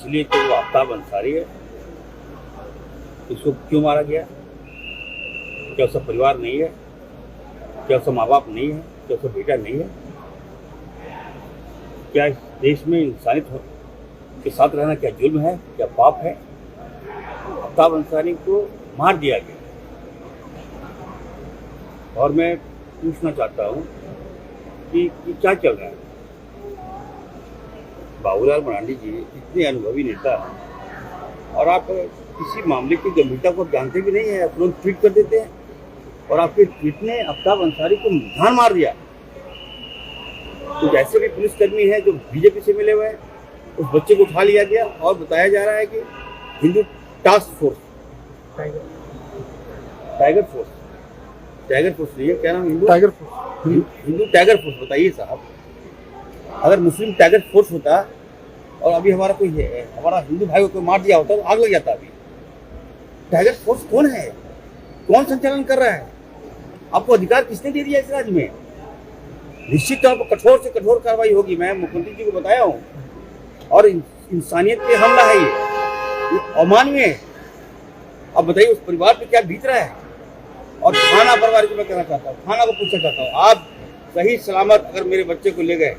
इसलिए कि वो आफ्ताब अंसारी है। इसको क्यों मारा गया? क्या उसका परिवार नहीं है? क्या उसका माँ बाप नहीं है? क्या उसका बेटा नहीं है? क्या इस देश में इंसानियत के साथ रहना क्या जुल्म है, क्या पाप है? आफ्ताब अंसारी को मार दिया गया। और मैं पूछना चाहता हूँ कि क्या चल रहा है? बाबूलाल मरांडी जी इतने अनुभवी नेता हैं और आप किसी मामले की गंभीरता को जानते भी नहीं है, तुरंत ट्वीट कर देते हैं और आपके ट्वीट ने आफ्ताब अंसारी को जान मार दिया। कुछ ऐसे भी पुलिसकर्मी हैं जो बीजेपी से मिले हुए हैं। उस बच्चे को उठा लिया गया और बताया जा रहा है कि Hindu task force, tiger force नहीं है, क्या नाम? Hindu tiger force. बताइए साहब, अगर मुस्लिम टाइगर फोर्स होता और अभी हमारा हिंदू भाई को कोई मार दिया होता तो आग लग जाता। अभी टाइगर फोर्स कौन है? कौन संचालन कर रहा है? आपको अधिकार किसने दे दिया इस राज्य में? निश्चित तौर पर कठोर से कठोर कार्रवाई होगी। मैं मुख्यमंत्री जी को बताया हूँ। और इंसानियत पे हमला है ये अमानवीय है। अब बताइए उस परिवार पे क्या बीत रहा है। और थाना परिवार को मैं कहना चाहता हूँ, थाना को पूछना चाहता हूँ, आप सही सलामत अगर मेरे बच्चे को ले गए,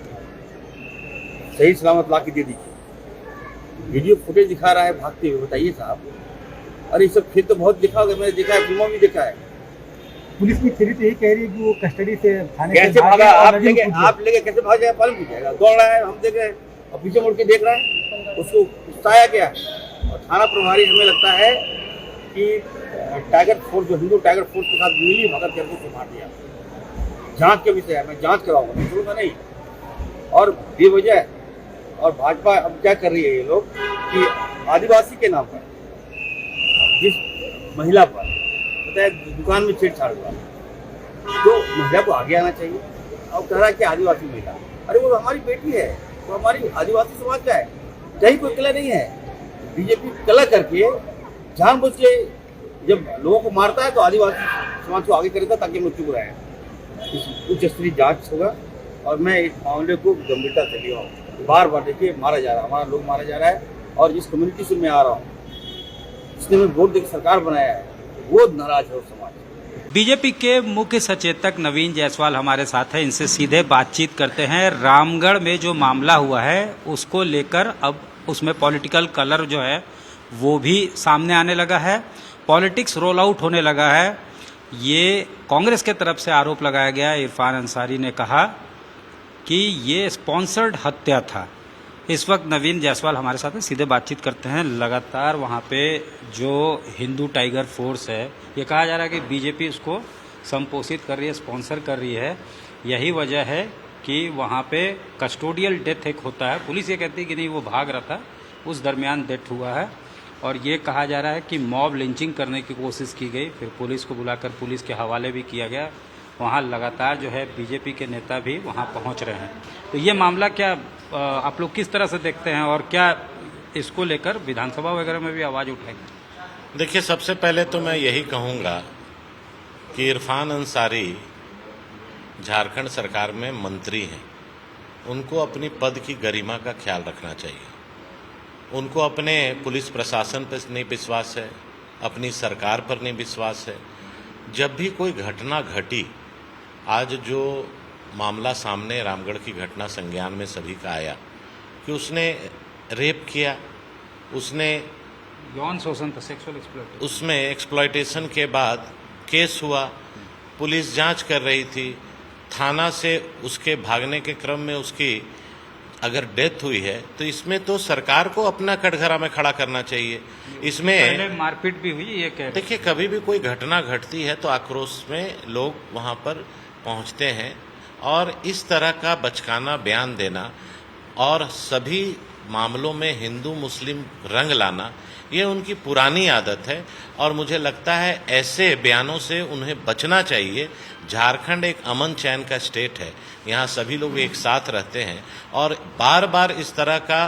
सही सलामत ला के दे दीजिए। वीडियो फुटेज दिखा रहा है भागते हुए, बताइए साहब। अरे सब खेल तो बहुत दिखा होगा, मैंने देखा है, फिल्मों में देखा है। पुलिस की थ्योरी तो यही कह रही है कि वो कस्टडी से थाने कैसे भागा? आप लेके कैसे भाग जाएगा? पालन की जाएगा? दौड़ रहा है, हम देख रहे हैं, और पीछे मुड़ के देख रहा है, उसको उकसाया गया। और थाना प्रभारी हमें लगता है कि टाइगर फोर्स, जो हिंदू टाइगर फोर्स के साथ मिली भगत करके उसे मार दिया। जांच के विषय है, मैं जांच कराऊंगा, मैं छोड़ूंगा नहीं। और बेवजह और भाजपा अब क्या कर रही है ये लोग कि आदिवासी के नाम पर जिस महिला पर बताया दुकान में छेड़छाड़ हुआ, तो महिला को आगे आना चाहिए। अब कह रहा है कि आदिवासी महिला, अरे वो हमारी बेटी है, वो हमारी आदिवासी समाज का है, कहीं कोई कला नहीं है। बीजेपी कला करके जानबूझ के जब लोगों को मारता है तो आदिवासी समाज को आगे करेगा ताकि मृत्यु को रहे। उच्च स्तरीय जांच होगा और मैं इस मामले को गंभीरता से लिया हूँ। बार बार देखिए मारा जा रहा है, हमारा लोग मारा जा रहा है। और जिस कम्युनिटी से मैं आ रहा हूँ, जिसने मैं वोट देकर सरकार बनाया है, वो नाराज है उस समाज। बीजेपी के मुख्य सचेतक नवीन जायसवाल हमारे साथ है, इनसे सीधे बातचीत करते हैं। रामगढ़ में जो मामला हुआ है उसको लेकर अब उसमें पॉलिटिकल कलर जो है वो भी सामने आने लगा है, पॉलिटिक्स रोल आउट होने लगा है। ये कांग्रेस के तरफ से आरोप लगाया गया। इरफान अंसारी ने कहा कि ये स्पॉन्सर्ड हत्या था। इस वक्त नवीन जायसवाल हमारे साथ है, सीधे बातचीत करते हैं। लगातार वहाँ पे जो हिंदू टाइगर फोर्स है, ये कहा जा रहा है कि बीजेपी उसको संपोषित कर रही है, स्पॉन्सर कर रही है। यही वजह है कि वहाँ पे कस्टोडियल डेथ एक होता है, पुलिस ये कहती है कि नहीं वो भाग रहा था, उस दरमियान डेथ हुआ है। और ये कहा जा रहा है कि मॉब लिंचिंग करने की कोशिश की गई, फिर पुलिस को बुलाकर पुलिस के हवाले भी किया गया। वहाँ लगातार जो है बीजेपी के नेता भी वहाँ पहुँच रहे हैं। तो ये मामला क्या आप लोग किस तरह से देखते हैं और क्या इसको लेकर विधानसभा वगैरह में भी आवाज़ उठाएगी? देखिए, सबसे पहले तो मैं यही कहूँगा कि इरफान अंसारी झारखंड सरकार में मंत्री हैं, उनको अपनी पद की गरिमा का ख्याल रखना चाहिए। उनको अपने पुलिस प्रशासन पर नहीं विश्वास है, अपनी सरकार पर नहीं विश्वास है। जब भी कोई घटना घटी, आज जो मामला सामने रामगढ़ की घटना संज्ञान में सभी का आया कि उसने रेप किया, उसने यौन शोषण था, सेक्सुअल एक्सप्लॉयटेशन, उसमें एक्सप्लॉयटेशन के बाद केस हुआ, पुलिस जांच कर रही थी, थाना से उसके भागने के क्रम में उसकी अगर डेथ हुई है तो इसमें तो सरकार को अपना कटघरा में खड़ा करना चाहिए। इसमें पहले मारपीट भी हुई, ये कह देखिए, कभी भी कोई घटना घटती है तो आक्रोश में लोग वहां पर पहुंचते हैं और इस तरह का बचकाना बयान देना और सभी मामलों में हिंदू मुस्लिम रंग लाना, ये उनकी पुरानी आदत है और मुझे लगता है ऐसे बयानों से उन्हें बचना चाहिए। झारखंड एक अमन चैन का स्टेट है, यहाँ सभी लोग एक साथ रहते हैं और बार बार इस तरह का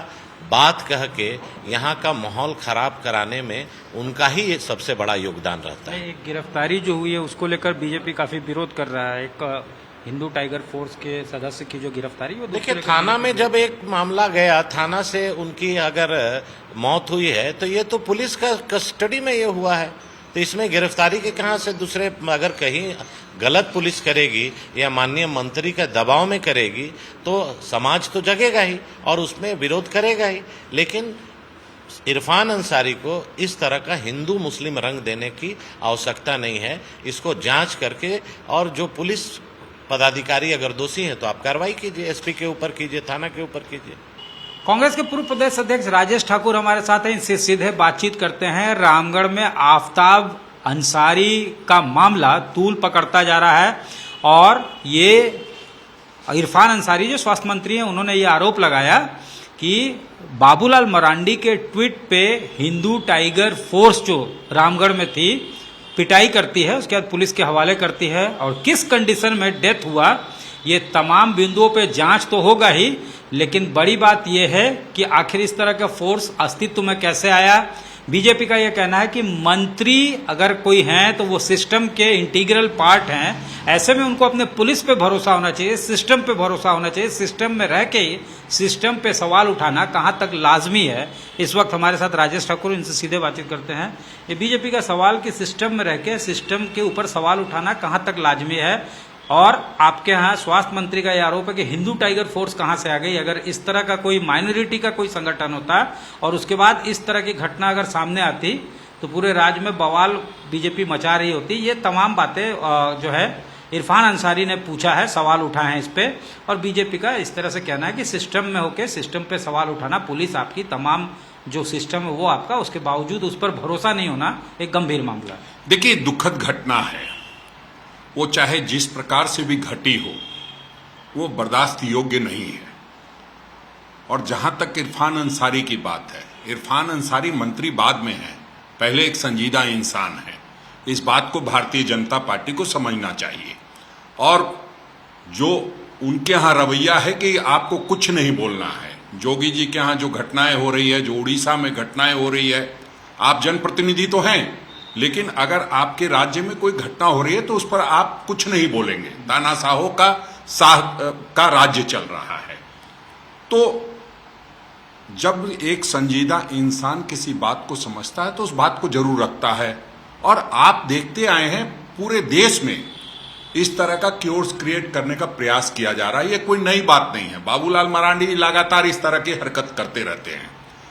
बात कह के यहाँ का माहौल खराब कराने में उनका ही सबसे बड़ा योगदान रहता है। एक गिरफ्तारी जो हुई है उसको लेकर बीजेपी काफ़ी विरोध कर रहा है। एक हिंदू टाइगर फोर्स के सदस्य की जो गिरफ्तारी वो देखिए, थाना में जब एक मामला गया, थाना से उनकी अगर मौत हुई है तो ये तो पुलिस का कस्टडी में ये हुआ है, तो इसमें गिरफ्तारी के कहाँ से दूसरे, अगर कहीं गलत पुलिस करेगी या माननीय मंत्री के दबाव में करेगी तो समाज तो जगेगा ही और उसमें विरोध करेगा ही। लेकिन इरफान अंसारी को इस तरह का हिंदू मुस्लिम रंग देने की आवश्यकता नहीं है। इसको जांच करके, और जो पुलिस पदाधिकारी अगर दोषी हैं तो आप कार्रवाई कीजिए, एसपी के ऊपर कीजिए, थाना के ऊपर कीजिए। कांग्रेस के पूर्व प्रदेश अध्यक्ष राजेश ठाकुर हमारे साथ हैं, इनसे सीधे बातचीत करते हैं। रामगढ़ में आफताब अंसारी का मामला तूल पकड़ता जा रहा है और ये इरफान अंसारी जो स्वास्थ्य मंत्री हैं उन्होंने ये आरोप लगाया कि बाबूलाल मरांडी के ट्वीट पे हिंदू टाइगर फोर्स जो रामगढ़ में थी पिटाई करती है, उसके बाद पुलिस के हवाले करती है और किस कंडीशन में डेथ हुआ, ये तमाम बिंदुओं पे जांच तो होगा ही, लेकिन बड़ी बात यह है कि आखिर इस तरह का फोर्स अस्तित्व में कैसे आया। बीजेपी का यह कहना है कि मंत्री अगर कोई हैं तो वो सिस्टम के इंटीग्रल पार्ट हैं, ऐसे में उनको अपने पुलिस पे भरोसा होना चाहिए, सिस्टम पे भरोसा होना चाहिए। सिस्टम में रह के ही सिस्टम पे सवाल उठाना कहाँ तक लाजमी है। इस वक्त हमारे साथ राजेश ठाकुर, इनसे सीधे बातचीत करते हैं। ये बीजेपी का सवाल कि सिस्टम में रह के सिस्टम के ऊपर सवाल उठाना कहाँ तक लाजमी है, और आपके यहाँ स्वास्थ्य मंत्री का यह आरोप है कि हिंदू टाइगर फोर्स कहाँ से आ गई। अगर इस तरह का कोई माइनॉरिटी का कोई संगठन होता और उसके बाद इस तरह की घटना अगर सामने आती तो पूरे राज्य में बवाल बीजेपी मचा रही होती। ये तमाम बातें जो है इरफान अंसारी ने पूछा है, सवाल उठाए हैं इस पे, और बीजेपी का इस तरह से कहना है कि सिस्टम में होके सिस्टम पे सवाल उठाना, पुलिस आपकी तमाम जो सिस्टम है वो आपका, उसके बावजूद उस पर भरोसा नहीं होना एक गंभीर मामला है। देखिए, दुखद घटना है, वो चाहे जिस प्रकार से भी घटी हो वो बर्दाश्त योग्य नहीं है। और जहां तक इरफान अंसारी की बात है, इरफान अंसारी मंत्री बाद में है, पहले एक संजीदा इंसान है। इस बात को भारतीय जनता पार्टी को समझना चाहिए। और जो उनके यहाँ रवैया है कि आपको कुछ नहीं बोलना है, जोगी जी के यहाँ जो घटनाएं हो रही है, जो उड़ीसा में घटनाएं हो रही है, आप जनप्रतिनिधि तो हैं, लेकिन अगर आपके राज्य में कोई घटना हो रही है तो उस पर आप कुछ नहीं बोलेंगे। तानाशाहों का राज्य चल रहा है। तो जब एक संजीदा इंसान किसी बात को समझता है तो उस बात को जरूर रखता है। और आप देखते आए हैं पूरे देश में इस तरह का क्योर्स क्रिएट करने का प्रयास किया जा रहा है। ये कोई नई बात नहीं है। बाबूलाल मरांडी लगातार इस तरह की हरकत करते रहते हैं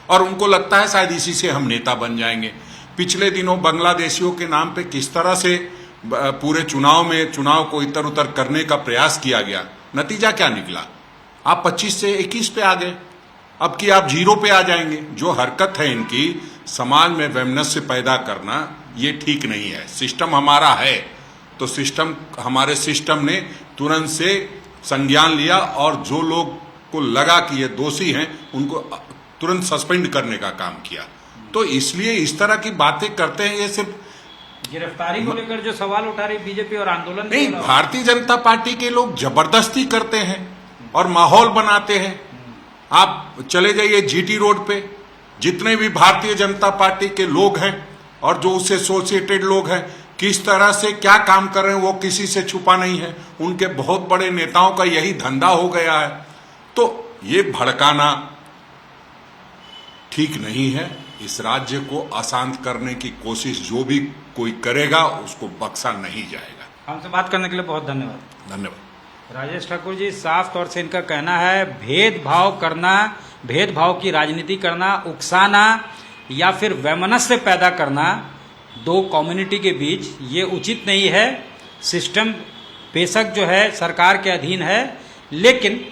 और उनको लगता है शायद इसी से हम नेता बन जाएंगे। पिछले दिनों बांग्लादेशियों के नाम पे किस तरह से पूरे चुनाव को इतर उतर करने का प्रयास किया गया, नतीजा क्या निकला? आप 25 से 21 पे आ गए, अब कि आप 0 पे आ जाएंगे। जो हरकत है इनकी समाज में वैमनस्य पैदा करना, ये ठीक नहीं है। सिस्टम हमारा है तो हमारे सिस्टम ने तुरंत से संज्ञान लिया और जो लोग को लगा कि ये दोषी हैं उनको तुरंत सस्पेंड करने का काम किया। तो इसलिए इस तरह की बातें करते हैं। ये सिर्फ गिरफ्तारी को लेकर जो सवाल उठा रही बीजेपी और आंदोलन नहीं, भारतीय जनता पार्टी के लोग जबरदस्ती करते हैं और माहौल बनाते हैं। आप चले जाइए जीटी रोड पे, जितने भी भारतीय जनता पार्टी के लोग हैं और जो उससे एसोसिएटेड लोग हैं, किस तरह से क्या काम कर रहे हैं वो किसी से छुपा नहीं है। उनके बहुत बड़े नेताओं का यही धंधा हो गया है। तो ये भड़काना ठीक नहीं है। इस राज्य को अशांत करने की कोशिश जो भी कोई करेगा उसको बख्शा नहीं जाएगा। हमसे बात करने के लिए बहुत धन्यवाद। धन्यवाद। राजेश ठाकुर जी, साफ तौर से इनका कहना है भेदभाव करना, भेदभाव की राजनीति करना, उकसाना या फिर वैमनस्य पैदा करना दो कम्युनिटी के बीच, ये उचित नहीं है। सिस्टम बेशक जो है सरकार के अधीन है, लेकिन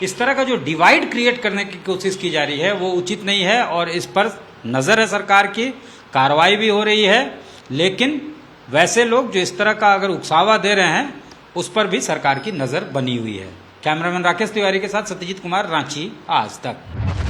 इस तरह का जो डिवाइड क्रिएट करने की कोशिश की जा रही है वो उचित नहीं है और इस पर नज़र है सरकार की, कार्रवाई भी हो रही है। लेकिन वैसे लोग जो इस तरह का अगर उकसावा दे रहे हैं उस पर भी सरकार की नज़र बनी हुई है। कैमरामैन राकेश तिवारी के साथ सत्यजीत कुमार, रांची, आज तक।